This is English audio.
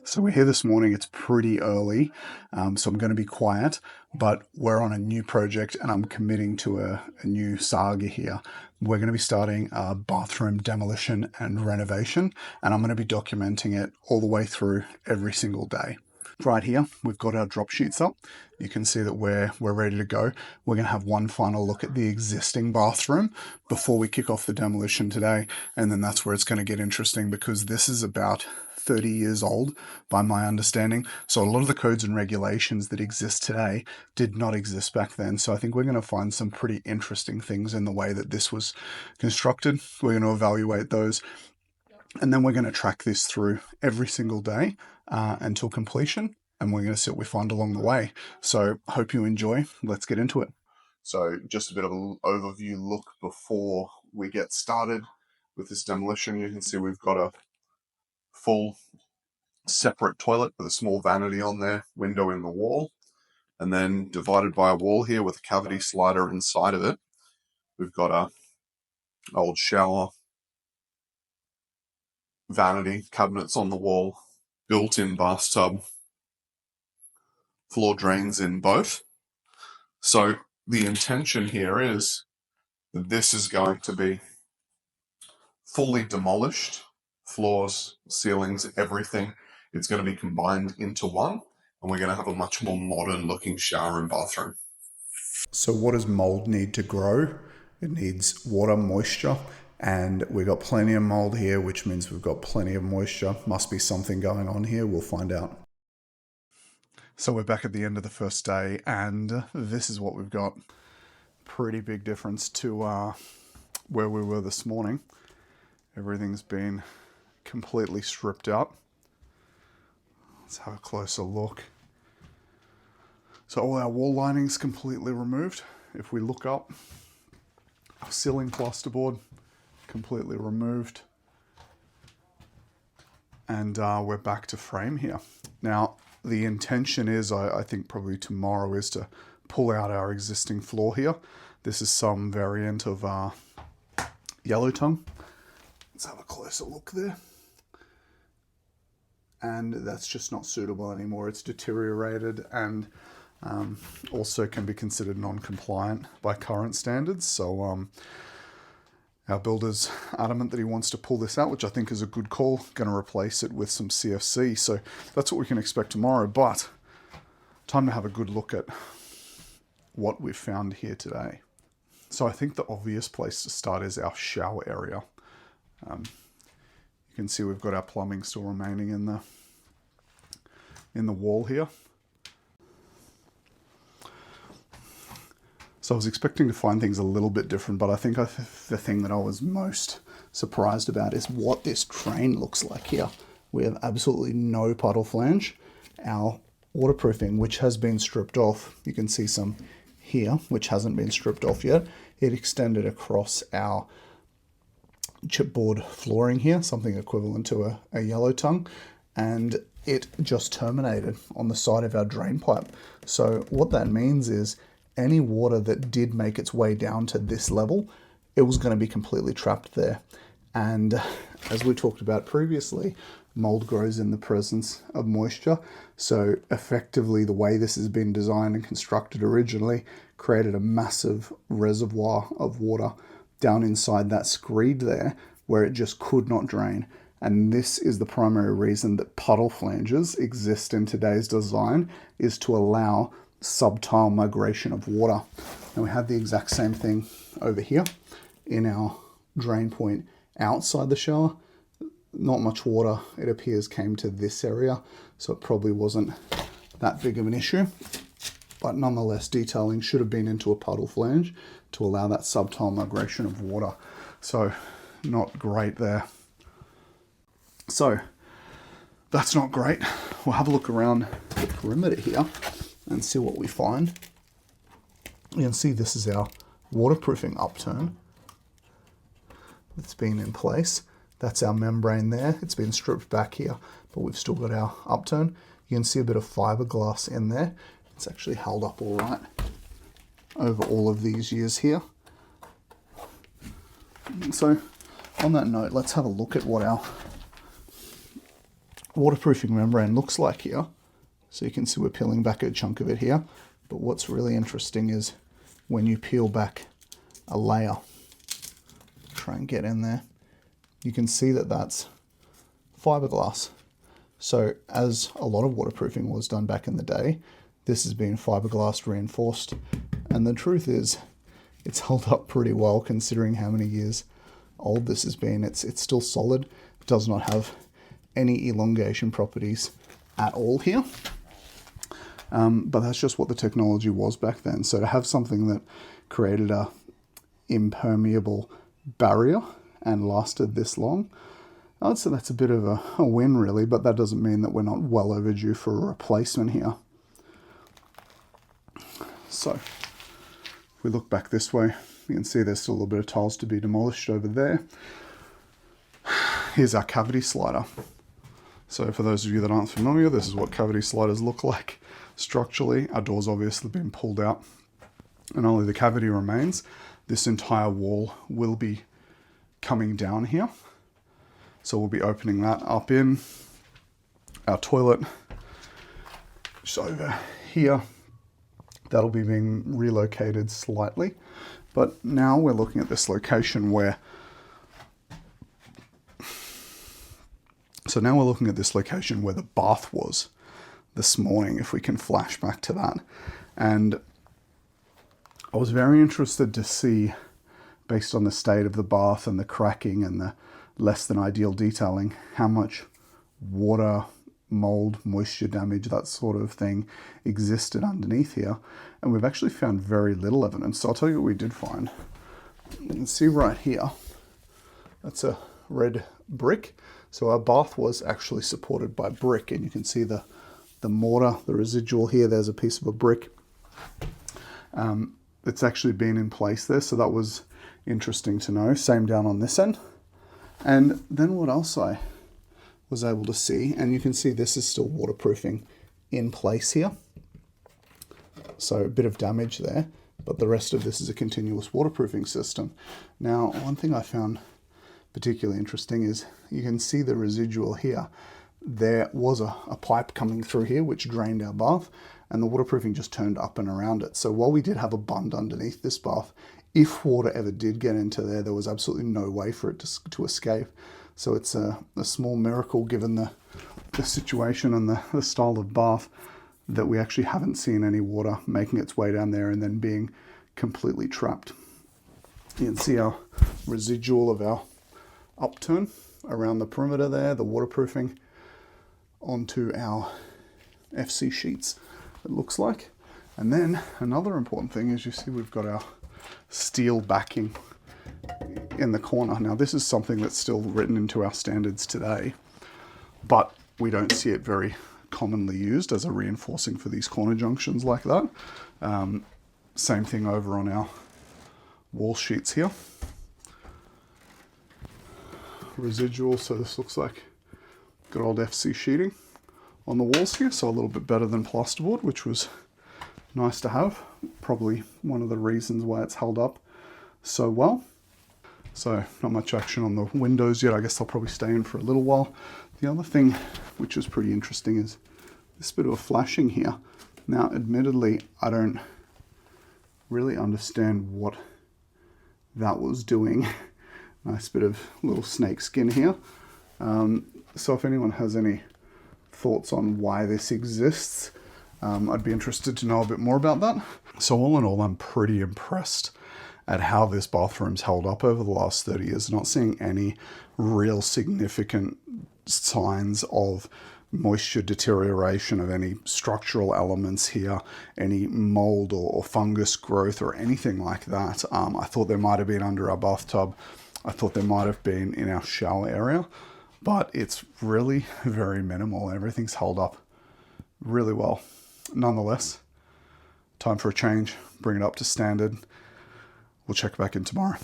So we're here this morning. It's pretty early, so I'm going to be quiet, but we're on a new project and I'm committing to a new saga here. We're going to be starting a bathroom demolition and renovation, and I'm going to be documenting it all the way through every single day. Right here, we've got our drop sheets up. You can see that we're ready to go. We're going to have one final look at the existing bathroom before we kick off the demolition today, and then that's where it's going to get interesting because this is about 30 years old by my understanding. So a lot of the codes and regulations that exist today did not exist back then. So I think we're going to find some pretty interesting things in the way that this was constructed. We're going to evaluate those, and then we're going to track this through every single day until completion, and we're going to see what we find along the way. So hope you enjoy. Let's get into it. So just a bit of an overview look before we get started with this demolition. You can see we've got a full separate toilet with a small vanity on there, window in the wall, and then divided by a wall here with a cavity slider inside of it. We've got a old shower, vanity, cabinets on the wall, built-in bathtub, floor drains in both. So the intention here is that this is going to be fully demolished, floors, ceilings, everything. It's going to be combined into one, and we're going to have a much more modern looking shower and bathroom. So what does mold need to grow? It needs water, moisture, and we've got plenty of mold here, which means we've got plenty of moisture. Must be something going on here. We'll find out. So we're back at the end of the first day, and this is what we've got. Pretty big difference to where we were this morning. Everything's been completely stripped out. Let's have a closer look. So all our wall lining's completely removed. If we look up, our ceiling plasterboard completely removed. And we're back to frame here. Now, the intention is, I think probably tomorrow, is to pull out our existing floor here. This is some variant of yellow tongue. Let's have a closer look there. And that's just not suitable anymore. It's deteriorated and also can be considered non-compliant by current standards. So our builder's adamant that he wants to pull this out, which I think is a good call. Going to replace it with some CFC. So that's what we can expect tomorrow. But time to have a good look at what we've found here today. So I think the obvious place to start is our shower area. You can see we've got our plumbing still remaining in the wall here. So I was expecting to find things a little bit different, but I think the thing that I was most surprised about is what this drain looks like here. We have absolutely no puddle flange. Our waterproofing, which has been stripped off, you can see some here, which hasn't been stripped off yet. It extended across our chipboard flooring here, something equivalent to a yellow tongue, and it just terminated on the side of our drain pipe. So what that means is any water that did make its way down to this level, it was going to be completely trapped there. And as we talked about previously, mold grows in the presence of moisture. So effectively, the way this has been designed and constructed originally created a massive reservoir of water down inside that screed there where it just could not drain. And this is the primary reason that puddle flanges exist in today's design, is to allow subtile migration of water. And we have the exact same thing over here in our drain point outside the shower. Not much water, it appears, came to this area, so it probably wasn't that big of an issue. But nonetheless, detailing should have been into a puddle flange to allow that subtile migration of water. So not great there. So that's not great. We'll have a look around the perimeter here and see what we find. You can see this is our waterproofing upturn. It's been in place. That's our membrane there. It's been stripped back here, but we've still got our upturn. You can see a bit of fiberglass in there. It's actually held up all right over all of these years here. So on that note, let's have a look at what our waterproofing membrane looks like here. So you can see we're peeling back a chunk of it here. But what's really interesting is when you peel back a layer, try and get in there, you can see that that's fiberglass. So as a lot of waterproofing was done back in the day, this has been fiberglass reinforced. And the truth is, it's held up pretty well considering how many years old this has been. It's still solid. It does not have any elongation properties at all here. But that's just what the technology was back then. So to have something that created a impermeable barrier and lasted this long, I'd say that's a bit of a win really, but that doesn't mean that we're not well overdue for a replacement here. So if we look back this way, you can see there's still a little bit of tiles to be demolished over there. Here's our cavity slider. So for those of you that aren't familiar, this is what cavity sliders look like structurally. Our door's obviously been pulled out and only the cavity remains. This entire wall will be coming down here. So we'll be opening that up in. Our toilet just over here. That'll be being relocated slightly. But now we're looking at this location where the bath was this morning, if we can flash back to that. And I was very interested to see, based on the state of the bath and the cracking and the less than ideal detailing, how much water, mold, moisture damage, that sort of thing existed underneath here. And we've actually found very little evidence. So I'll tell you what we did find. You can see right here, that's a red brick. So our bath was actually supported by brick, and you can see the mortar, the residual here, there's a piece of a brick. It's actually been in place there, so that was interesting to know. Same down on this end. And then what else I was able to see, and you can see this is still waterproofing in place here. So a bit of damage there, but the rest of this is a continuous waterproofing system. Now, one thing I found particularly interesting is you can see the residual here. There was a pipe coming through here which drained our bath, and the waterproofing just turned up and around it. So while we did have a bund underneath this bath, if water ever did get into there, there was absolutely no way for it to escape. So it's a small miracle given the situation and the style of bath that we actually haven't seen any water making its way down there and then being completely trapped. You can see our residual of our upturn around the perimeter there, the waterproofing onto our FC sheets, it looks like. And then another important thing is you see we've got our steel backing in the corner. Now this is something that's still written into our standards today, but we don't see it very commonly used as a reinforcing for these corner junctions like that. Same thing over on our wall sheets here. Residual, so this looks like good old FC sheeting on the walls here, so a little bit better than plasterboard, which was nice to have. Probably one of the reasons why it's held up so well. So not much action on the windows yet. I guess they'll probably stay in for a little while. The other thing which is pretty interesting is this bit of a flashing here. Now admittedly I don't really understand what that was doing. Nice bit of little snake skin here. So if anyone has any thoughts on why this exists, I'd be interested to know a bit more about that. So all in all, I'm pretty impressed at how this bathroom's held up over the last 30 years. Not seeing any real significant signs of moisture deterioration of any structural elements here, any mold or fungus growth or anything like that. I thought there might have been under our bathtub. I thought there might have been in our shower area, but it's really very minimal. Everything's held up really well. Nonetheless, time for a change, bring it up to standard. We'll check back in tomorrow.